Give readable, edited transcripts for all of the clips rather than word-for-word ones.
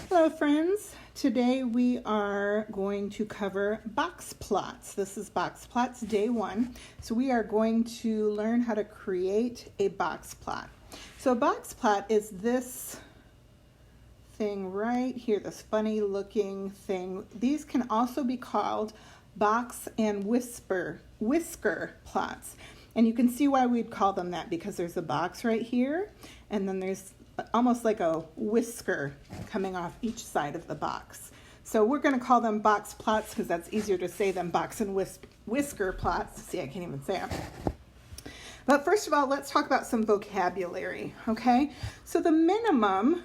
Hello friends, today we are going to cover box plots. This is box plots day 1. So we are going to learn how to create a box plot. So a box plot is this thing right here, this funny looking thing. These can also be called box and whisker plots. And you can see why we'd call them that, because there's a box right here and then there's almost like a whisker coming off each side of the box. So we're going to call them box plots because that's easier to say than box and whisker plots. See, I can't even say it. But first of all, let's talk about some vocabulary, okay? So the minimum,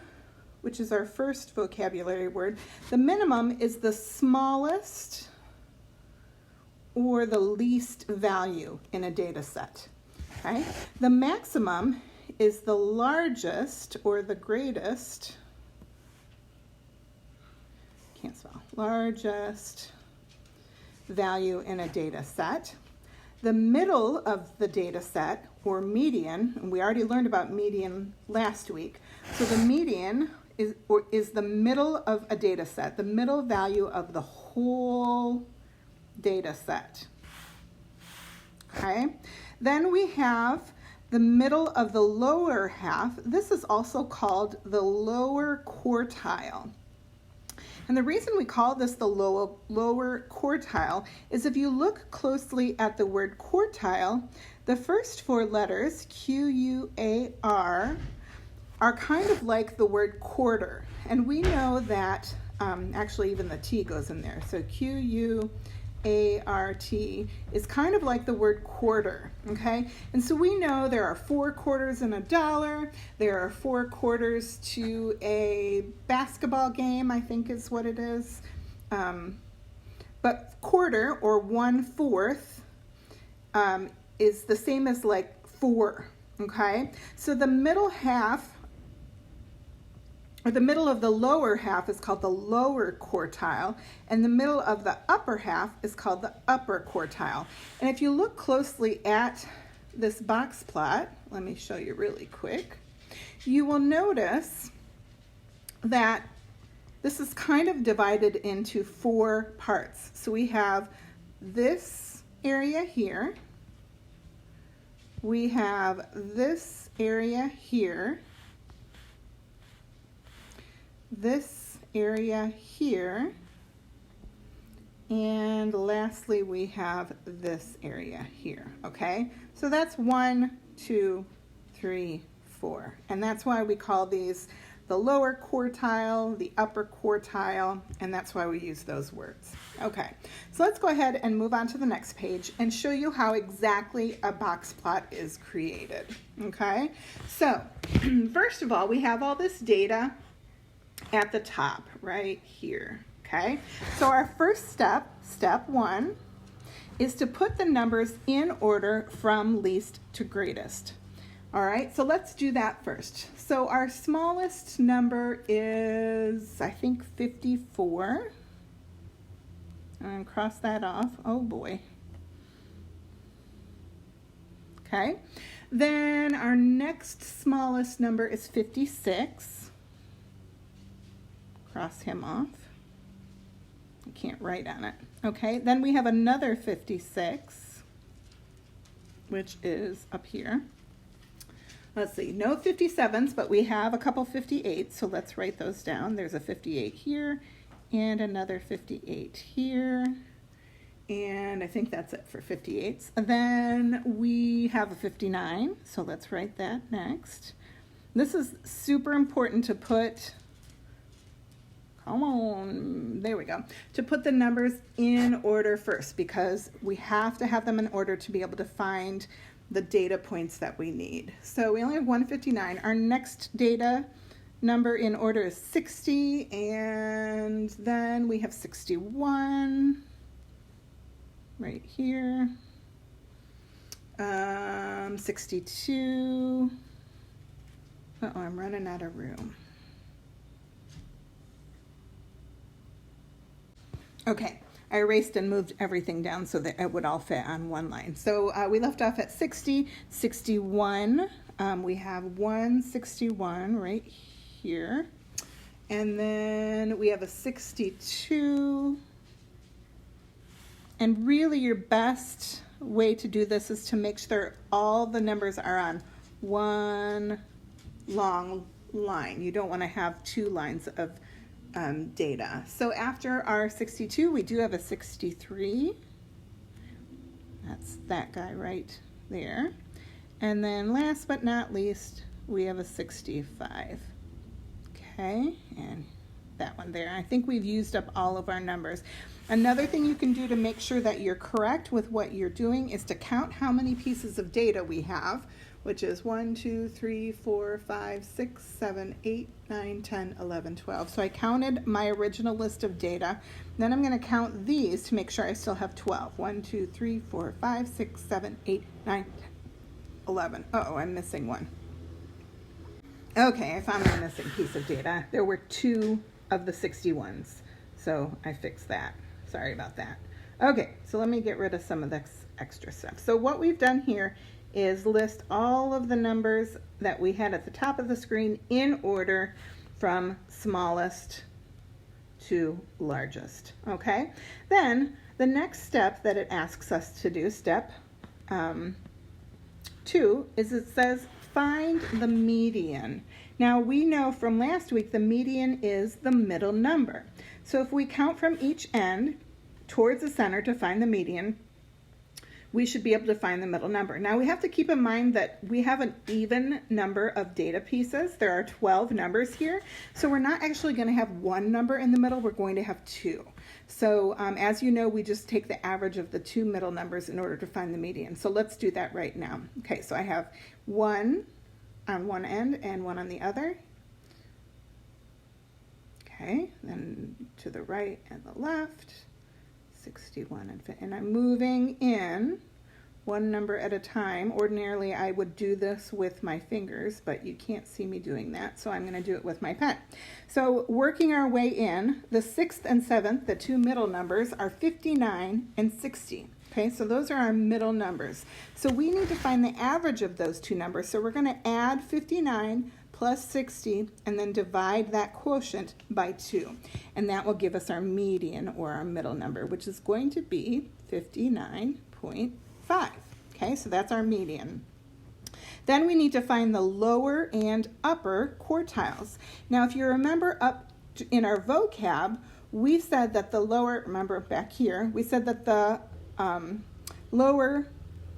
which is our first vocabulary word, the minimum is the smallest or the least value in a data set, okay? The maximum is the largest or the greatest, can't spell, largest value in a data set. The middle of the data set, or median, and we already learned about median last week. So the median is the middle of a data set, the middle value of the whole data set. Okay, then we have the middle of the lower half. This is also called the lower quartile. And the reason we call this the lower quartile is if you look closely at the word quartile, the first 4 letters, Q-U-A-R, are kind of like the word quarter. And we know that, actually even the T goes in there. So Q-U-A-R-T is kind of like the word quarter, okay? And so we know there are 4 quarters in a dollar. There are 4 quarters to a basketball game, I think is what it is. But quarter, or 1/4, is the same as like 4, okay? So the middle half, or the middle of the lower half, is called the lower quartile, and the middle of the upper half is called the upper quartile. And if you look closely at this box plot, let me show you really quick, you will notice that this is kind of divided into 4 parts. So we have this area here, we have this area here, this area here, and lastly we have this area here, okay? So that's 1, 2, 3, 4, and that's why we call these the lower quartile, the upper quartile, and that's why we use those words. Okay, so let's go ahead and move on to the next page and show you how exactly a box plot is created, okay? So first of all, we have all this data at the top right here, okay? So our first step, step 1, is to put the numbers in order from least to greatest. All right, so let's do that first. So our smallest number is, I think, 54. And cross that off. Oh boy. Okay, then our next smallest number is 56. Cross him off. I can't write on it. Okay, then we have another 56, which is up here. Let's see, no 57s, but we have a couple 58s, so let's write those down. There's a 58 here and another 58 here, and I think that's it for 58s. And then we have a 59, so let's write that next. This is super important to put, come on, there we go, to put the numbers in order first, because we have to have them in order to be able to find the data points that we need. So we only have 159. Our next data number in order is 60, and then we have 61 right here, 62. Uh-oh, I'm running out of room. Okay, I erased and moved everything down so that it would all fit on one line. So we left off at 60, 61. We have 161 right here. And then we have a 62. And really your best way to do this is to make sure all the numbers are on one long line. You don't want to have two lines of data. So after our 62, we do have a 63. That's that guy right there. And then last but not least, we have a 65. Okay, and that one there. I think we've used up all of our numbers. Another thing you can do to make sure that you're correct with what you're doing is to count how many pieces of data we have, which is 1, 2, 3, 4, 5, 6, 7, 8, 9, 10, 11, 12. So I counted my original list of data. Then I'm going to count these to make sure I still have 12. 1, 2, 3, 4, 5, 6, 7, 8, 9, 10, 11. Uh-oh, I'm missing one. Okay, I found my missing piece of data. There were 2 of the 61s, so I fixed that. Sorry about that. Okay, so let me get rid of some of this extra stuff. So what we've done here is list all of the numbers that we had at the top of the screen in order from smallest to largest. Okay, then the next step that it asks us to do, step 2, is it says find the median. Now we know from last week the median is the middle number. So if we count from each end towards the center to find the median, we should be able to find the middle number. Now we have to keep in mind that we have an even number of data pieces. There are 12 numbers here. So we're not actually going to have one number in the middle, we're going to have 2. So as you know, we just take the average of the 2 middle numbers in order to find the median. So let's do that right now. Okay, so I have 1 on one end and 1 on the other. Okay, then to the right and the left. 61 and I'm moving in one number at a time. Ordinarily I would do this with my fingers, but you can't see me doing that, so I'm going to do it with my pen. So working our way in, the 6th and 7th, the 2 middle numbers, are 59 and 60. Okay, so those are our middle numbers. So we need to find the average of those 2 numbers. So we're going to add 59 plus 60 and then divide that quotient by 2. And that will give us our median or our middle number, which is going to be 59.5. Okay, so that's our median. Then we need to find the lower and upper quartiles. Now if you remember up in our vocab, we said that the lower, remember back here, we said that the lower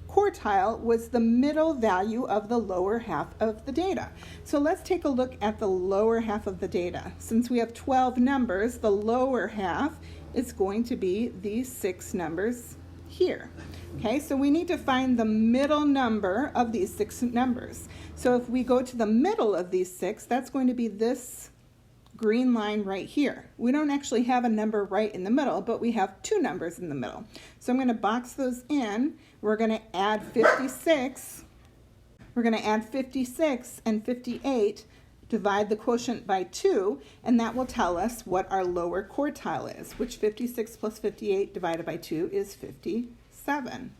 quartile was the middle value of the lower half of the data. So let's take a look at the lower half of the data. Since we have 12 numbers, the lower half is going to be these 6 numbers here. Okay, so we need to find the middle number of these 6 numbers. So if we go to the middle of these 6, that's going to be this green line right here. We don't actually have a number right in the middle, but we have 2 numbers in the middle. So I'm going to box those in. We're going to add 56. We're going to add 56 and 58, divide the quotient by 2, and that will tell us what our lower quartile is, which 56 plus 58 divided by 2 is 57.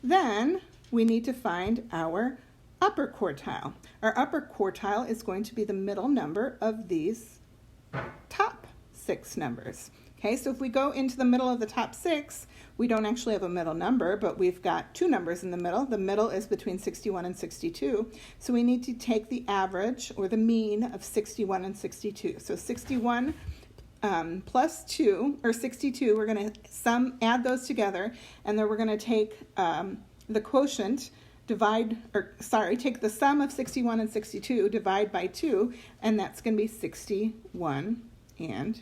Then we need to find our upper quartile. Our upper quartile is going to be the middle number of these top 6 numbers. Okay, so if we go into the middle of the top 6, we don't actually have a middle number, but we've got 2 numbers in the middle. The middle is between 61 and 62. So we need to take the average or the mean of 61 and 62. So 61 plus 2, or 62, we're going to add those together, and then we're going to take the quotient, take the sum of 61 and 62, divide by 2, and that's going to be 61 and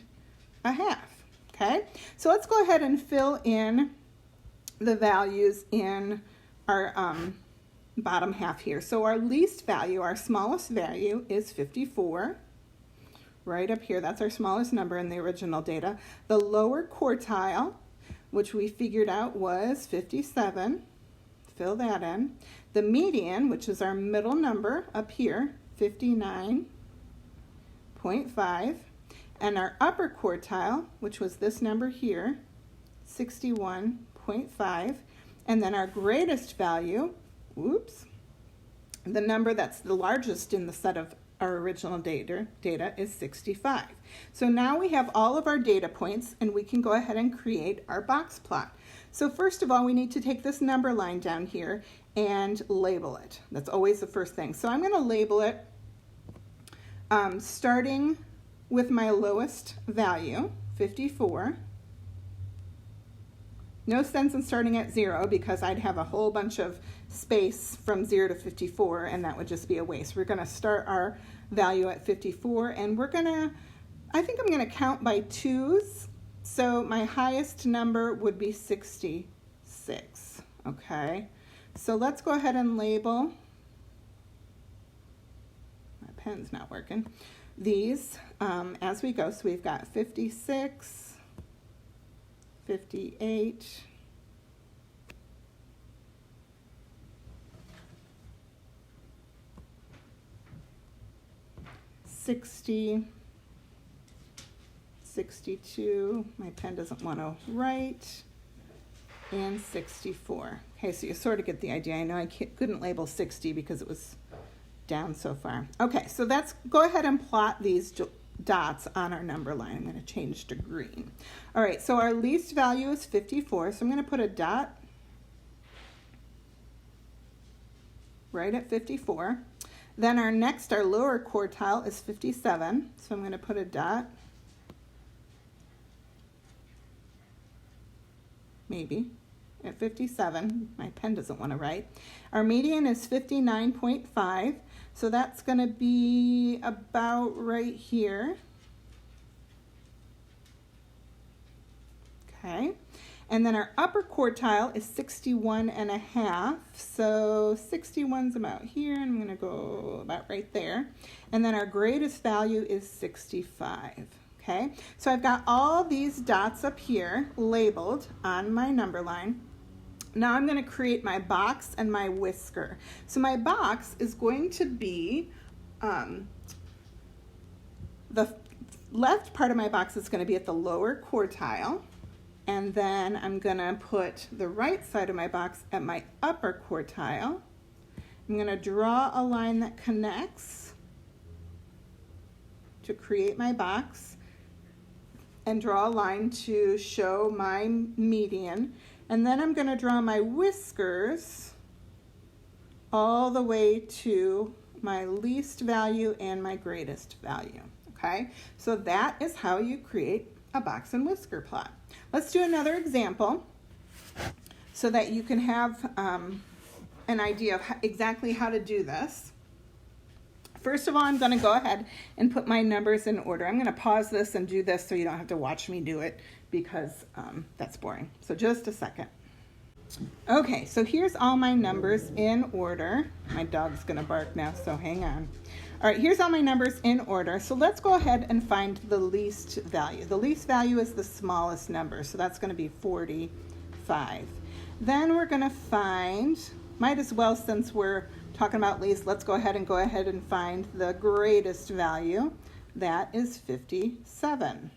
a half. Okay, so let's go ahead and fill in the values in our bottom half here. So our least value, our smallest value, is 54. Right up here, that's our smallest number in the original data. The lower quartile, which we figured out was 57, fill that in. The median, which is our middle number up here, 59.5. And our upper quartile, which was this number here, 61.5. And then our greatest value, the number that's the largest in the set of our original data is 65. So now we have all of our data points and we can go ahead and create our box plot. So first of all, we need to take this number line down here and label it. That's always the first thing. So I'm going to label it starting with my lowest value, 54. No sense in starting at 0 because I'd have a whole bunch of space from 0 to 54 and that would just be a waste. We're going to start our value at 54 and I think I'm going to count by 2's. So my highest number would be 66. Okay, so let's go ahead and label. My pen's not working. These as we go. So we've got 56, 58, 60, 62, my pen doesn't want to write, and 64. Okay, so you sort of get the idea. I know I couldn't label 60 because it was down so far. Okay, so let's go ahead and plot these dots on our number line. I'm going to change to green. All right, so our least value is 54, so I'm going to put a dot right at 54. Then our lower quartile is 57, so I'm going to put a dot, maybe, at 57. My pen doesn't want to write. Our median is 59.5, so that's going to be about right here. Okay, and then our upper quartile is 61.5, so 61's about here, and I'm going to go about right there. And then our greatest value is 65. Okay, so I've got all these dots up here labeled on my number line. Now I'm going to create my box and my whisker. So my box is going to be, the left part of my box is going to be at the lower quartile. And then I'm going to put the right side of my box at my upper quartile. I'm going to draw a line that connects to create my box and draw a line to show my median. And then I'm going to draw my whiskers all the way to my least value and my greatest value. Okay, so that is how you create a box and whisker plot. Let's do another example so that you can have an idea of exactly how to do this. First of all, I'm going to go ahead and put my numbers in order. I'm going to pause this and do this so you don't have to watch me do it because that's boring. So just a second. Okay, so here's all my numbers in order. My dog's going to bark now, so hang on. All right, here's all my numbers in order. So let's go ahead and find the least value. The least value is the smallest number, so that's going to be 45. Then we're going to find, might as well, since we're talking about least, let's go ahead and find the greatest value. That is 57.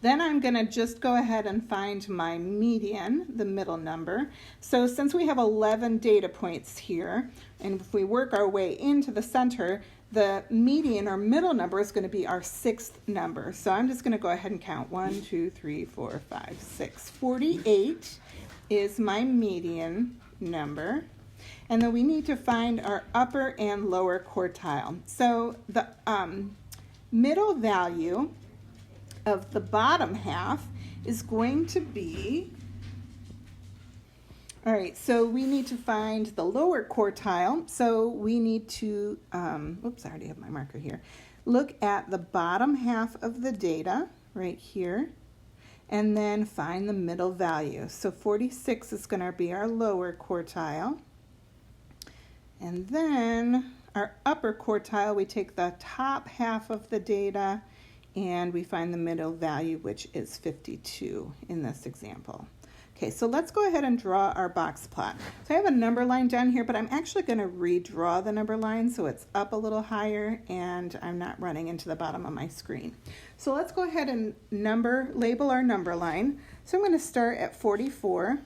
Then I'm going to just go ahead and find my median, the middle number. So since we have 11 data points here, and if we work our way into the center, the median or middle number is going to be our 6th number. So I'm just going to go ahead and count 1, 2, 3, 4, 5, 6. 48 is my median number. And then we need to find our upper and lower quartile. So the middle value of the bottom half is going to be, all right, so we need to find the lower quartile. So we need to, oops, I already have my marker here. Look at the bottom half of the data right here, and then find the middle value. So 46 is going to be our lower quartile. And then our upper quartile, we take the top half of the data and we find the middle value, which is 52 in this example. Okay, so let's go ahead and draw our box plot. So I have a number line down here, but I'm actually going to redraw the number line so it's up a little higher and I'm not running into the bottom of my screen. So let's go ahead and label our number line. So I'm going to start at 44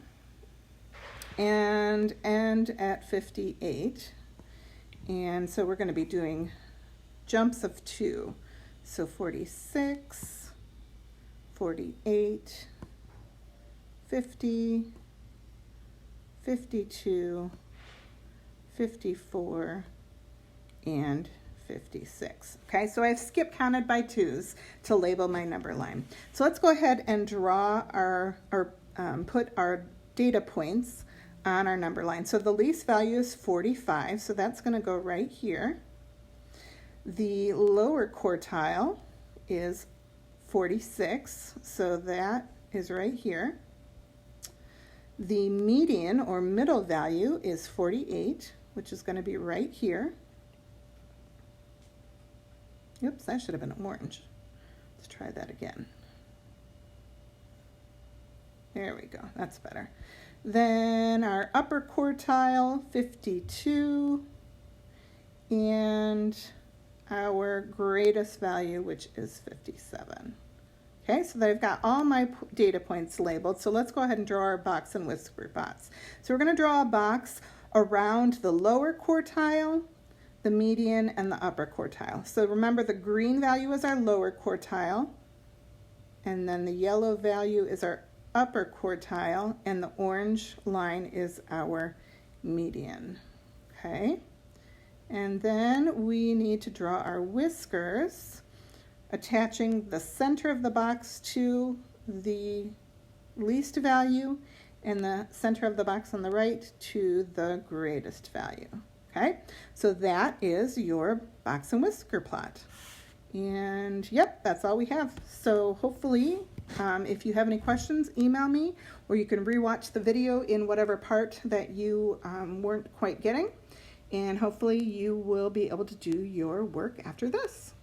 and end at 58. And so we're going to be doing jumps of 2. So 46, 48, 50, 52, 54, and 56. Okay, so I've skip counted by 2s to label my number line. So let's go ahead and draw put our data points on our number line. So the least value is 45, so that's going to go right here. The lower quartile is 46, so that is right here. The median or middle value is 48, which is going to be right here. Oops, that should have been orange. Let's try that again. There we go, that's better. Then our upper quartile, 52, and our greatest value, which is 57. Okay, so I've got all my data points labeled. So let's go ahead and draw our box and whisker box. So we're going to draw a box around the lower quartile, the median, and the upper quartile. So remember, the green value is our lower quartile, and then the yellow value is our upper quartile, and the orange line is our median. Okay, and then we need to draw our whiskers, attaching the center of the box to the least value and the center of the box on the right to the greatest value. Okay, so that is your box and whisker plot. And yep, that's all we have. So hopefully, if you have any questions, email me, or you can rewatch the video in whatever part that you weren't quite getting. And hopefully you will be able to do your work after this.